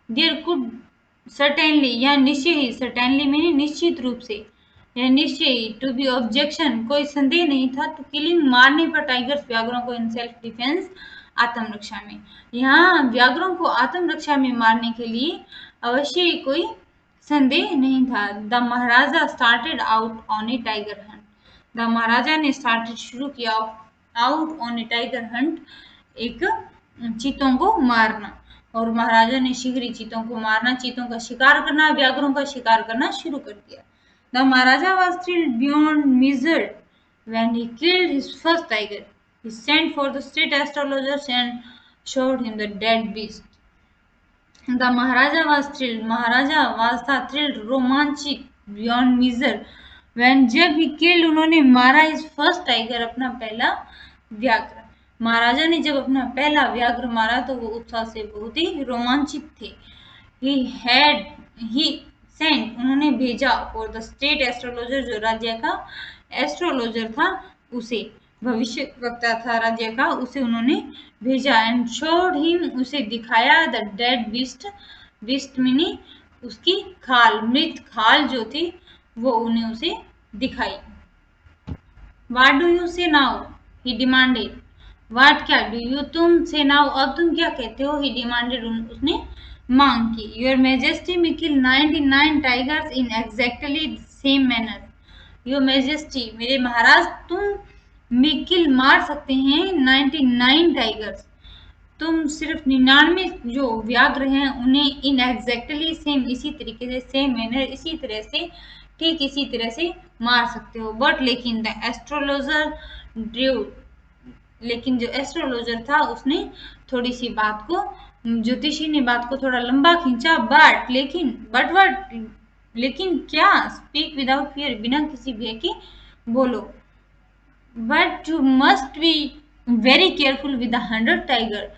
There could certainly, या निश्चय ही, certainly मैंने निश्चित रूप से, या निश्चय ही, to be objection कोई संदेह नहीं था, तो किलिंग मारने पर टाइगर्स व्याघ्रों को इन सेल्फ डिफेंस आत्मरक्षा में, यहाँ व्याघ्रों को आत्मरक्षा में मारने के लिए अवश्य ही कोई संदेह नहीं था। The Maharaja started out on a tiger hunt, the Maharaja ने स्टार्टेड शुरू किया, out on a tiger hunt एक चीतों को मारना, और महाराजा ने शीघ्र ही चीतों को मारना, चीतों का शिकार करना, व्याघ्रों का शिकार करना शुरू कर दिया। The Maharaja was thrilled beyond measure when he killed his first tiger. He sent for the state astrologers and showed him the dead beast. The Maharaja was thrilled, Maharaja was था थ्रिल्ड, रोमांचित, बियॉन्ड मीजर, व्हेन जब he killed उन्होंने मारा, इस first tiger अपना पहला व्याघ्र, महाराजा ने जब अपना पहला व्याघ्र मारा तो वो उत्साह से बहुत ही रोमांचित थे। ही सेंट उन्होंने भेजा, फॉर द स्टेट एस्ट्रोलॉजर जो राज्य का एस्ट्रोलॉजर था उसे, भविष्य वक्ता था राज्य का, उसे उन्होंने भेजा, एंड शोड हिम उसे दिखाया, द डेड बीस्ट, बीस्ट मीनी उसकी खाल, मृत खाल जो थी वो उन्हें उसे दिखाई। व्हाट डू यू से नाउ, ही डिमांडेड, व्हाट क्या, डू यू तुम, से नाउ अब तुम क्या कहते हो, ही डिमांडेड उसने मांग की। Your majesty may kill 99 tigers in exactly same manner, your majesty मेरे महाराज, तुम किल मार सकते हैं 99 टाइगर्स, तुम सिर्फ 99 जो व्याघ्र हैं उन्हें इन एग्जैक्टली सेम, इसी तरीके से, सेम मैनर, इसी तरह से, ठीक इसी तरह से मार सकते हो। बट लेकिन द एस्ट्रोलॉजर ड्रू, लेकिन जो एस्ट्रोलॉजर था उसने थोड़ी सी बात को, ज्योतिषी ने बात को थोड़ा लंबा खींचा, बट लेकिन, बट वट, लेकिन क्या, स्पीक विदाउट फियर, बिना किसी भय के बोलो, but you must be very careful with 100 tiger,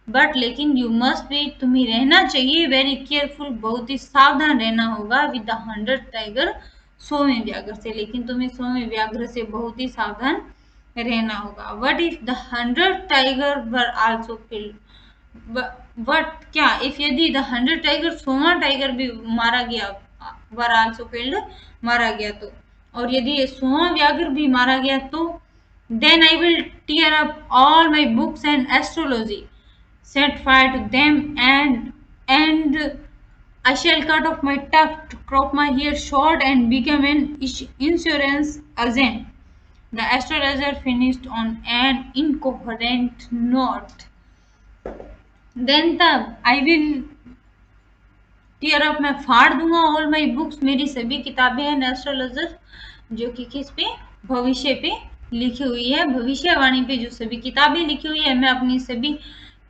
but लेकिन यू मस्ट बी, तुम्हें रहना चाहिए, वेरी केयरफुल बहुत ही सावधान रहना होगा, विद 100 टाइगर 100वें व्याघ्र से, लेकिन तुम्हें 100वें व्याघ्र से बहुत ही सावधान रहना होगा। What if the 100 tiger were also killed, what क्या, इफ यदि द 100 टाइगर 100वां टाइगर भी मारा गया, वर आल्सो किल्ड मारा गया तो, और यदि 100वां व्याघ्र भी मारा गया तो, then I will tear up all my books and astrology, set fire to them, and I shall cut off my tuft, crop my hair short, and become an insurance agent. The astrologer finished on an incoherent note. Then तब I will tear up, मैं फाड़ दूंगा, all my books, मेरी सभी किताबें हैं, astrologer जो कि किस पे, भविष्य पे लिखी हुई है, भविष्यवाणी पे जो सभी किताबें लिखी हुई है, मैं अपनी सभी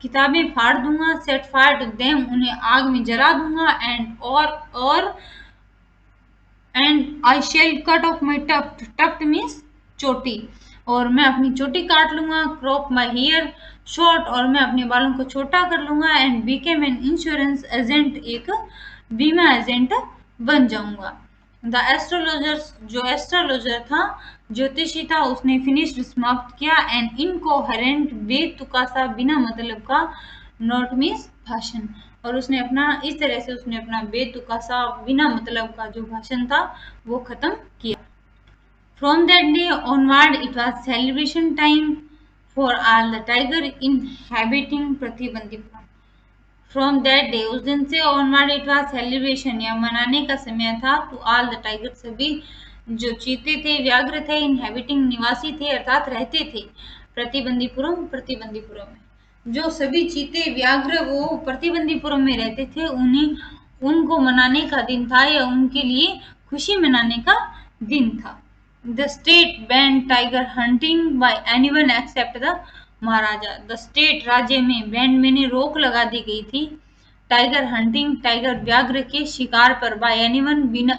किताबें फाड़ दूंगा, सेट फायर टू देम, उन्हें आग में जला दूंगा, and I shall cut off my tuft, tuft means चोटी, और मैं अपनी चोटी काट लूंगा, क्रॉप माई हेयर शॉर्ट, और मैं अपने बालों को छोटा कर लूंगा, and became an insurance agent, एक बीमा एजेंट बन जाऊंगा। द एस्ट्रोलॉजर जो एस्ट्रोलॉजर था, ज्योतिषी था, उसने फिनिश्ड समाप्त किया, एन इनकोहेरेंट बेतुका सा, बिना मतलब का, नोट मीन्स भाषण, और उसने अपना, इस तरह से उसने अपना बेतुका सा, बिना मतलब का जो भाषण था वो खत्म किया। From that day onward it was celebration time, for all the tiger inhabiting Pratibandapuram. From that day, उस दिन से ऑनवर्ड इट वाज सेलिब्रेशन, या मनाने का समय था, टू ऑल द टाइगर, सभी जो चीते थे, व्याघ्र थे, इनहेबिटिंग निवासी थे अर्थात रहते थे, प्रतिबंदीपुरम प्रतिबंदीपुरम में जो सभी चीते व्याघ्र वो प्रतिबंदीपुरम में रहते थे, उन्हें उनको मनाने का दिन था या उनके लिए खुशी मनाने का दिन था. The state banned tiger hunting by anyone except the maharaja. The state, राज्य में, बैंड में रोक लगा दी गई थी टाइगर हंटिंग, टाइगर व्याघ्र के शिकार पर, बाय एनीवन, बिना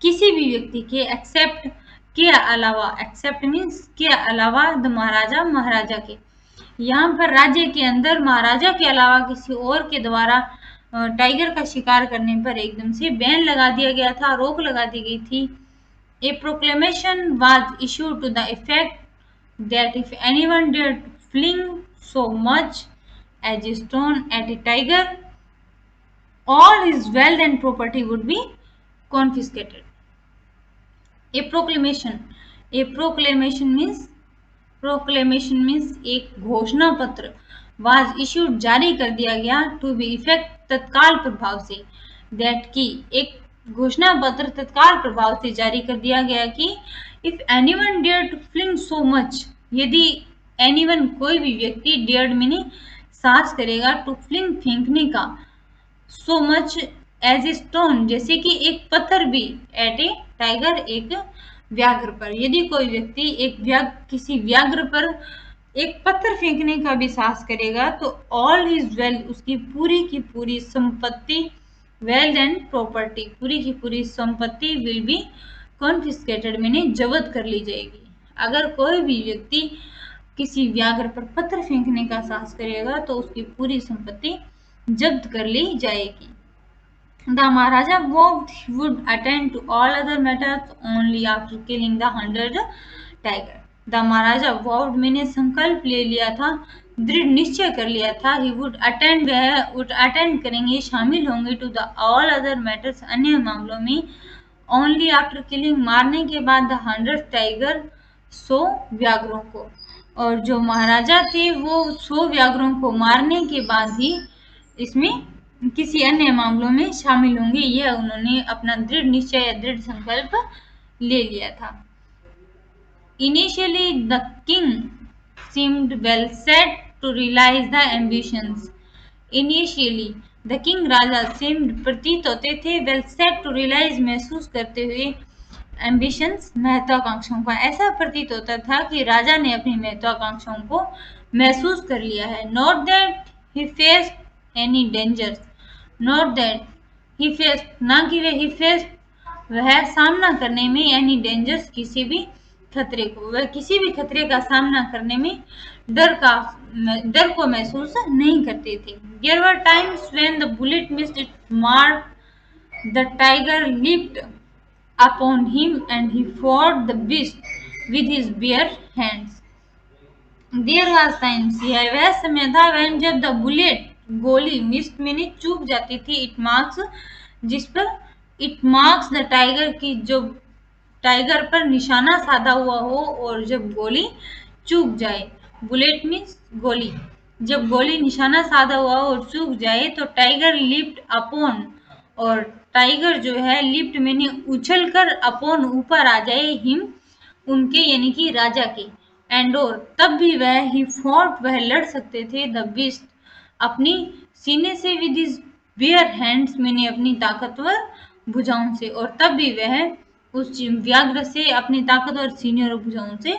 किसी भी व्यक्ति के, एक्सेप्ट के अलावा, एक्सेप्ट मीन्स के अलावा, द महाराजा, महाराजा के. यहाँ पर राज्य के अंदर महाराजा के अलावा किसी और के द्वारा टाइगर का शिकार करने पर एकदम से बैन लगा दिया गया था, रोक लगा दी गई थी. A proclamation was issued to the effect that if anyone dared to fling so much as a stone at a tiger, all his wealth and property would be confiscated. A proclamation means एक घोषणा पत्र, was issued, जारी कर दिया गया, to be effect, तत्काल प्रभाव से, that की एक घोषणा पत्र तत्काल प्रभाव से जारी कर दिया गया कि if anyone dare to fling so much, यदि एनीवन कोई भी व्यक्ति, डेयर्ड मीनिंग साहस करेगा, टू फ्लिंग फेंकने का, so much as a stone, जैसे कि एक पत्थर भी, एट ए टाइगर, एक व्याघ्र पर, यदि कोई व्यक्ति किसी व्याघ्र पर एक पत्थर फेंकने का भी साहस करेगा तो ऑल हिज वेल्थ, उसकी पूरी की पूरी संपत्ति, वेल्थ एंड प्रॉपर्टी, पूरी की पूरी संपत्ति, विल बी कॉन्फिस्केटेड, मैंने जब्त कर ली जाएगी. अगर कोई भी व्यक्ति किसी व्याघ्र पर पत्थर फेंकने का साहस करेगा तो उसकी पूरी संपत्ति जब्त कर ली जाएगी. The Maharaja vowed he would attend to all other matters only after killing the 100 tiger. The Maharaja vowed, मैंने संकल्प ले लिया था, दृढ़ निश्चय कर लिया था, he would attend, वह would attend करेंगे, शामिल होंगे, to the all other matters, अन्य मामलों में, only after killing, मारने के बाद, the 100 tiger, 100 व्याघ्रों को. और जो महाराजा थे वो 100 व्याघ्रों को मारने के बाद ही इसमें किसी अन्य मामलों में शामिल होंगे, यह उन्होंने अपना दृढ़ निश्चय या दृढ़ संकल्प ले लिया था. Initially the king seemed well set to realize the ambitions. Initially the king, Raja, seemed, प्रतीत होते थे, well set to realize, महसूस करते हुए, ambitions, महत्वाकांक्षाओं का, ऐसा प्रतीत होता था कि राजा ने अपनी महत्वाकांक्षाओं को महसूस कर लिया है. Not that he faced any dangers, not that he faced, ना कि वह he faced, वह सामना करने में, any dangers, किसी भी खतरे को, वह किसी भी खतरे का सामना करने में डर को महसूस नहीं करते थे. There were times when the bullet missed its mark, the tiger leaped upon him and he fought the beast with his bare hands. There was times, यह वह समय था, when, जब the bullet, गोली, मिस्ड मैंने चूक जाती थी, इट मार्क्स, जिस पर, इट मार्क्स द टाइगर, की जो टाइगर पर निशाना साधा हुआ हो, और जब गोली चूक जाए, बुलेट मीन्स गोली, जब गोली निशाना साधा हुआ और चूक जाए तो टाइगर लिफ्ट अपॉन, और टाइगर जो है लिफ्ट मैंने उछल कर, अपॉन, ऊपर आ जाए, हिम, उनके, यानी कि राजा के, एंड, और तब भी वह, ही फॉट, वह लड़ सकते थे, द बीस्ट, अपनी सीने से, विद हिज बेयर हैंड्स, मैंने अपनी ताकतवर भुजाओं से, और तब भी वह उस व्याघ्र से अपनी ताकतवर सीने और भुजाओं से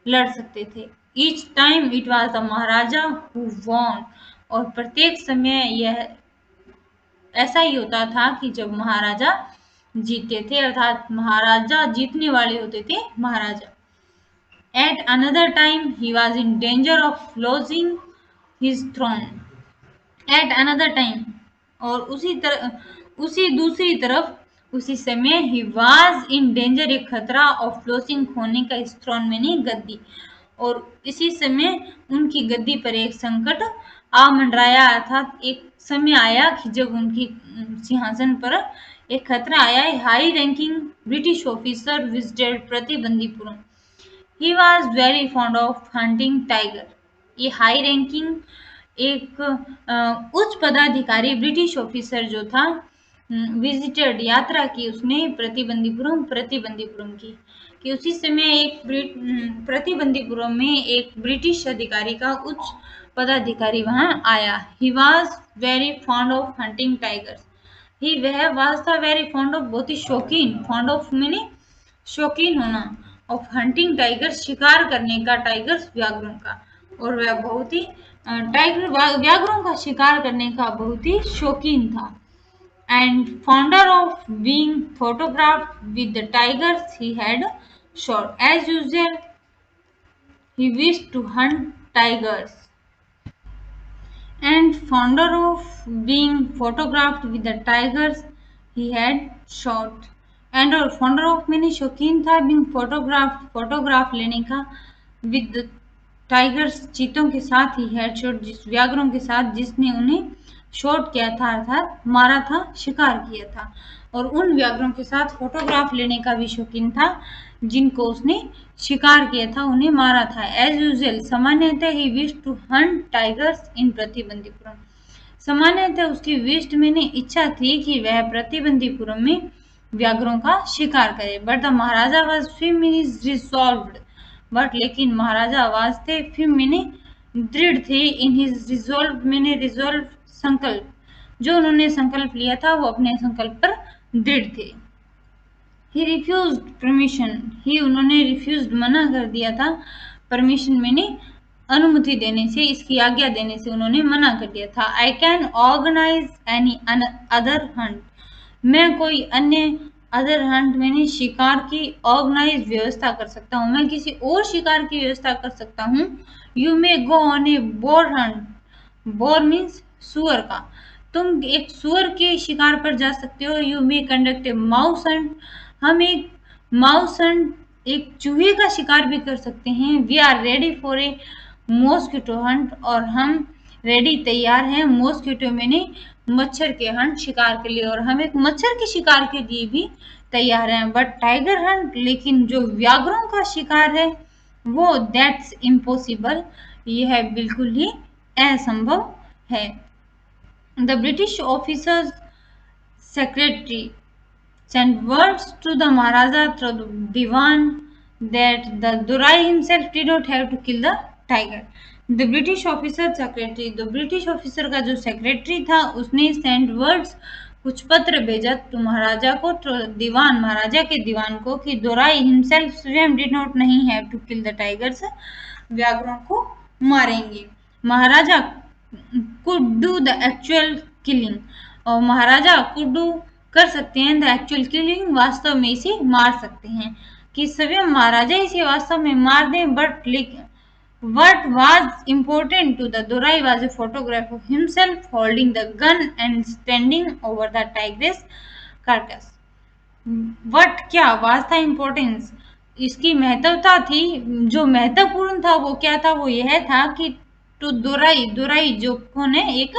लड़ सकते थे. Each time it was the Maharaja who won, और प्रत्येक समय यह ऐसा ही होता था कि जब महाराजा जीते थे, अर्थात महाराजा जीतने वाले होते थे, Maharaja. At another time he was in danger of losing his throne. At another time, और उसी दूसरी तरफ, उसी समय, ही वाज इन डेंजर, एक खतरा, ऑफ लॉसिंग, खोने का, इस थ्रोन मैंने गद्दी, और इसी समय उनकी गद्दी पर एक संकट आ मंडराया, अर्थात एक समय आया कि जब उनकी सिंहासन पर एक खतरा आया. High ranking British officer visited Pratibandapuram. He was very fond of hunting tiger. ये हाई रैंकिंग एक उच्च पदाधिकारी ब्रिटिश ऑफिसर जो था, विजिटेड यात्रा की उसने प्रतिबंदीपुरम की कि उसी समय एक प्रतिबंदीपुरम में एक ब्रिटिश अधिकारी का उच्च पदाधिकारी वहां आया। He was very fond of hunting tigers. He वह वाज था वेरी फॉन्ड ऑफ, बहुत ही शौकीन, फॉन्ड ऑफ मैंने शौकीन होना, ऑफ हंटिंग टाइगर्स, शिकार करने का, टाइगर्स व्याघ्रों का, और वह बहुत ही टाइगर व्याघ्रों का शिकार करने का बहुत ही शौकीन था। And fonder of being photographed with the tigers he had shot as usual he wish to hunt tigers and fonder of being photographed with the tigers he had shot and और fonder of मैंने शौकीन था being photographed, photograph लेने का, with the tigers, चीतों के साथ ही had shot, जिस व्याघ्रों के साथ जिसने उन्हें शॉट किया था अर्थात मारा था, शिकार किया था, और उन व्याघ्रों के साथ फोटोग्राफ लेने का भी शौकीन था जिनको उसने शिकार किया था, उन्हें मारा था। एज यूजुअल, सामान्यतः he wish to hunt tigers in Pratibandapuram. सामान्यतः उसकी विश मैंने इच्छा थी कि वह प्रतिबंदीपुरम में व्याघ्रों का शिकार करे। But the Maharaja was firm his resolved, but लेकिन महाराजा आवाज थे फिम मैंने दृढ़ थे, इन हिज रिजॉल्व मैंने रिजॉल्व संकल्प, जो उन्होंने संकल्प लिया था वो अपने संकल्प पर दृढ़ थे। ही रिफ्यूज्ड परमिशन, ही उन्होंने रिफ्यूज्ड मना कर दिया था, परमिशन मैंने अनुमति देने से, इसकी आज्ञा देने से उन्होंने मना कर दिया था। I can organise any other hunt, मैं कोई अन्य अदर हंट मैंने शिकार की ऑर्गेनाइज व्यवस्था कर सकता हूँ, मैं किसी और शिकार की व्यवस्था कर सकता हूँ। You may go on A bore Hunt, bore means सुअर का, तुम एक सुअर के शिकार पर जा सकते हो। You may conduct a mouse Hunt, हम एक माउस हंट, एक चूहे का शिकार भी कर सकते हैं। We are ready for a mosquito hunt, और हम रेडी तैयार हैं, मॉस्किटो मैंने मच्छर के हंट शिकार के लिए, और हम एक मच्छर के शिकार के लिए भी तैयार हैं। बट टाइगर हंट, लेकिन जो व्याघ्रों का शिकार है वो दैट्स इम्पॉसिबल, यह बिल्कुल ही असंभव है। The British officers secretary sent words to the Maharaja through the Diwan that the Durai himself did not have to kill the tiger. The British officer secretary, the British officer का जो secretary था उसने send words, कुछ पत्र भेजा तो महाराजा को, दीवान, महाराजा के दीवान को, कि दुराई himself स्वयं did not नहीं have to kill the tigers, व्याघ्रों को मारेंगे। महाराजा could do the actual killing, और महाराजा could do कर सकते हैं द एक्चुअल किलिंग, वास्तव में इसे मार सकते हैं, कि स्वयं महाराजा इसे वास्तव में मार दें। But what was important to the Durai was a photograph of himself holding the gun and standing over the tigress carcass. What क्या was था importance, इसकी महत्वता थी, जो महत्वपूर्ण था वो क्या था, वो यह था कि टू दुराई, दुराई जो कौन है, एक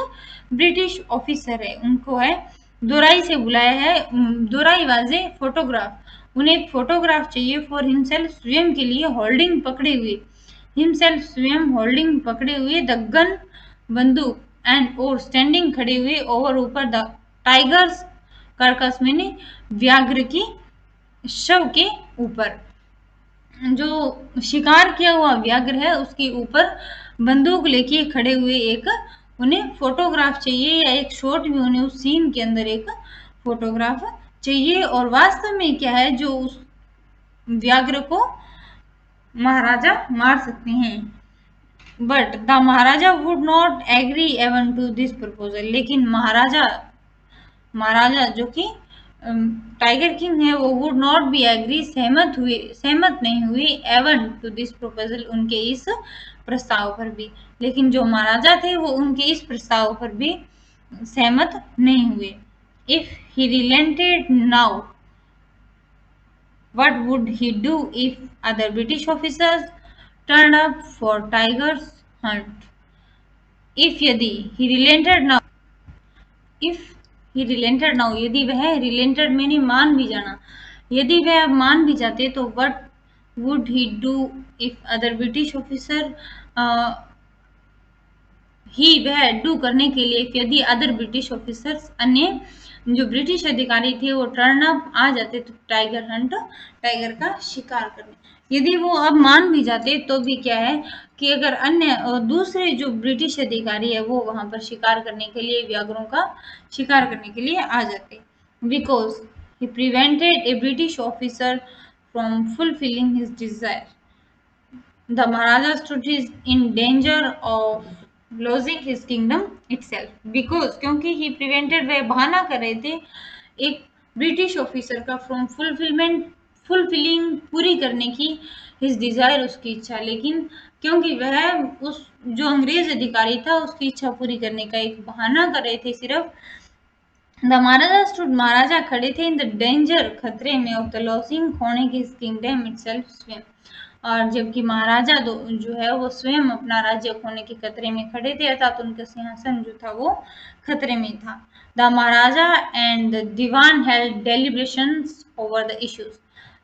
ब्रिटिश ऑफिसर है, उनको है दुराई से बुलाया है। दुराई वाज ए फोटोग्राफ, उन्हें एक फोटोग्राफ चाहिए फॉर हिमसेल्फ, स्वयं के लिए, होल्डिंग पकड़े हुए, हिमसेल्फ स्वयं होल्डिंग पकड़े हुए, द गन बंदूक, एंड और स्टैंडिंग खड़े हुए, ओवर ऊपर, द टाइगर्स कार्कस मैंने व्याघ्र की शव के ऊपर, जो शिकार किया हुआ व्याघ्र है उसके ऊपर बंदूक लेके खड़े हुए एक उन्हें फोटोग्राफ चाहिए, या एक शॉट में उन्हें उस सीन के अंदर एक फोटोग्राफ चाहिए। और वास्तव में क्या है, जो उस व्याघ्र को महाराजा मार सकते हैं। But the maharaja would not agree even to this proposal, लेकिन महाराजा जो कि टाइगर किंग है वो वुड नॉट बी एग्री, सहमत नहीं हुए, एवन टू दिस प्रपोजल, उनके इस प्रस्ताव पर भी। लेकिन जो महाराजा थे वो उनके इस प्रस्ताव पर भी सहमत नहीं हुए। If he relented now, what would he do if other British officers turned up for tigers hunt? If यदि he relented now, if he relented now, यदि वह relented मैंने मान भी जाना, यदि वह मान भी जाते तो what would he do if other British officer ही वह डू करने के लिए यदि अदर ब्रिटिश ऑफिसर्स अन्य जो ब्रिटिश अधिकारी थे वो टर्न अप आ जाते तो टाइगर हंट टाइगर का शिकार करने। यदि वो अब मान भी जाते तो भी क्या है कि अगर अन्य दूसरे जो ब्रिटिश अधिकारी है वो वहां पर शिकार करने के लिए व्याघ्रों का शिकार करने के लिए आ जाते, because he prevented A British officer from fulfilling his Dzire. The Maharaja stood in danger of losing his kingdom itself because क्योंकि he prevented वह बहाना कर रहे थे एक ब्रिटिश ऑफिसर का फ्रॉम फुलफिलिंग पूरी करने की हिज डिजायर उसकी इच्छा, लेकिन क्योंकि वह उस जो अंग्रेज अधिकारी था उसकी इच्छा पूरी करने का एक बहाना कर रहे थे सिर्फ। द महाराजा स्टूड महाराजा खड़े थे इन द डेंजर खतरे में ऑफ द लॉसिंग खोने की किंगडम इटसेल्फ स्वयं, और जबकि महाराजा जो है वो स्वयं अपना राज्य खोने के खतरे में खड़े थे अर्थात उनका सिंहासन जो था वो खतरे में था। The Maharaja and the Dewan held deliberations over the issues.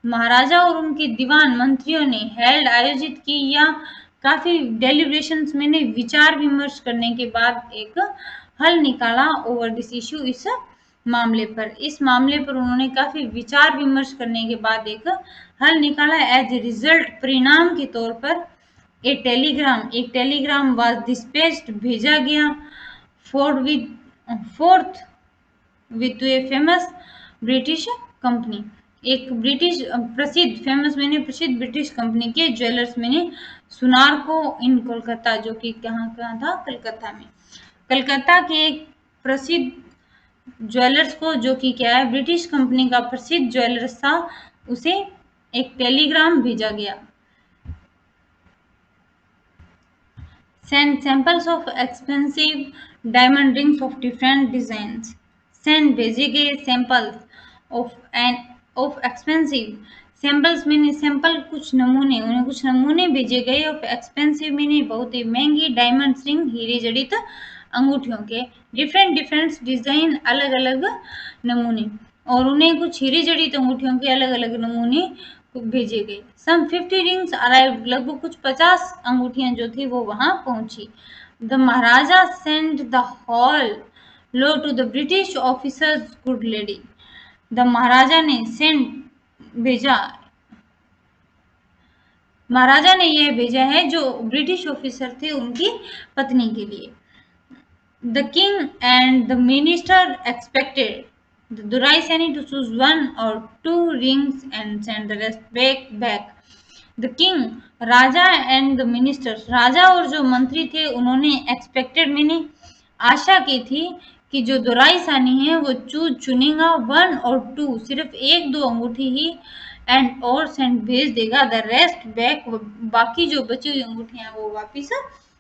Maharaja और उनके दीवान मंत्रियों ने हेल्ड आयोजित की या काफी डेलिब्रेशंस में विचार विमर्श करने के बाद एक हल निकाला ओवर दिस इश्यू इस मामले पर। इस मामले पर उन्होंने काफी विचार विमर्श करने के बाद एक हल निकाला। एज ए रिजल्ट परिणाम के तौर पर एक टेलीग्राम वाज डिस्पैच्ड भेजा गया fourth with a famous British company, एक ब्रिटिश प्रसिद्ध ब्रिटिश कंपनी के ज्वेलर्स मैंने सुनार को इन कोलकाता, जो कि कहाँ था, कलकत्ता में, कलकत्ता के एक प्रसिद्ध ज्वेलर्स को जो कि क्या है ब्रिटिश कंपनी का प्रसिद्ध ज्वेलर्स था, उसे एक टेलीग्राम भेजा गया। Send samples of expensive diamond rings of different designs. Send भेजे गए सैंपल्स ऑफ एक्सपेंसिव, सैंपल्स मैंने सैंपल कुछ नमूने, उन्हें कुछ नमूने भेजे गए ऑफ एक्सपेंसिव मैंने बहुत ही महंगी डायमंड रिंग हीरे जड़ित अंगूठियों के, डिफरेंट डिजाइन अलग अलग नमूने, और उन्हें कुछ हीरे जड़ित अंगूठियों के अलग अलग नमूने भेजे गए। सम 50 रिंग्स अराइव्ड, लगभग कुछ 50 अंगूठियां जो थी वो वहां पहुंची। The Maharaja send the hall low to the British officer's good lady. The Maharaja ने महाराजा ने यह भेजा है जो ब्रिटिश ऑफिसर थे उनकी पत्नी के लिए। The king and the minister expected the Duraisani to choose one or two rings and send the rest back. The king, Raja and the ministers, राजा और जो मंत्री थे उन्होंने expected मैंने आशा की थी कि जो दुराइसानी है वो चुनेगा 1 और 2, सिर्फ 1-2 अंगूठी ही, एंड और सेंड भेज देगा द रेस्ट बैक, बाकी जो बची हुई अंगूठियां वो वापिस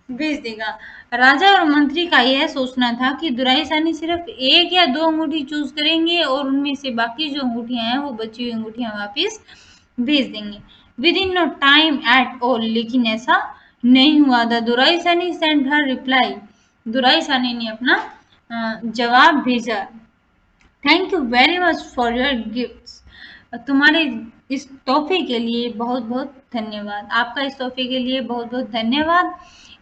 भेज देगा। राजा और मंत्री का यह सोचना था कि दुराइसानी सिर्फ 1 या 2 अंगूठी चूज करेंगे और उनमें से बाकी जो अंगूठियां हैं वो बची हुई अंगूठियां वापिस भेज देंगे within no time at all, लेकिन ऐसा नहीं हुआ। The Duraisani send her reply, Duraisani ने अपना जवाब भेजा। Thank you very much for your gifts, तुम्हारे इस तोहफे के लिए बहुत बहुत धन्यवाद, आपका इस तोहफे के लिए बहुत बहुत धन्यवाद।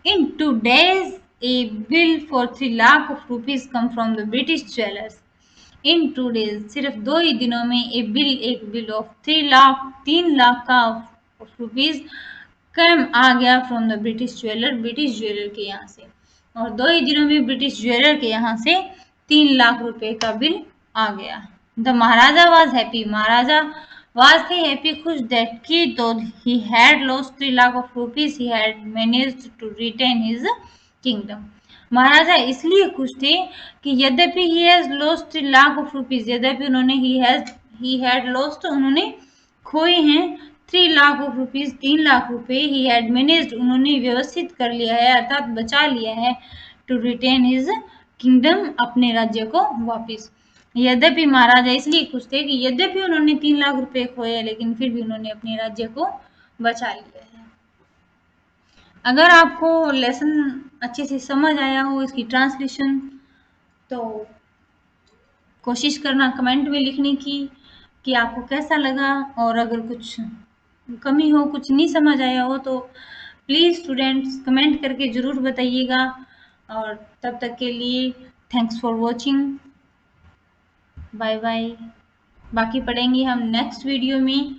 In 2 days, a bill for 3 lakh of rupees come from the British jewelers. In 2 days, सिर्फ 2 ही दिनों में एक बिल ऑफ 3 लाख का रुपीज कम आ गया फ्रॉम द ब्रिटिश ज्वेलर के यहाँ से, और 2 ही दिनों में ब्रिटिश ज्वेलर के यहाँ से 3 लाख रुपए का बिल आ गया। The Maharaja was happy, Maharaja was he happy, खुश, that कि though he had lost 3 lakh of rupees he had managed to retain his kingdom। महाराजा इसलिए खुश थे कि यद्यपि he has lost 3 lakh of rupees, यद्यपि उन्होंने he had lost, उन्होंने खोए हैं 3 लाख of rupees, 3 लाख रुपए, he had managed, उन्होंने व्यवस्थित कर लिया है अर्थात बचा लिया है, to retain his kingdom, अपने राज्य को वापिस। यद्यपि महाराजा इसलिए खुश थे कि यद्यपि उन्होंने 3 लाख रुपए खोए लेकिन फिर भी उन्होंने अपने राज्य को बचा लिया है। अगर आपको लेसन अच्छे से समझ आया हो इसकी ट्रांसलेशन, तो कोशिश करना कमेंट में लिखने की कि आपको कैसा लगा, और अगर कुछ कमी हो, कुछ नहीं समझ आया हो तो प्लीज़ स्टूडेंट्स कमेंट करके ज़रूर बताइएगा। और तब तक के लिए thanks for watching, bye bye. बाकी पढ़ेंगे हम नेक्स्ट वीडियो में,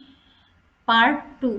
पार्ट 2।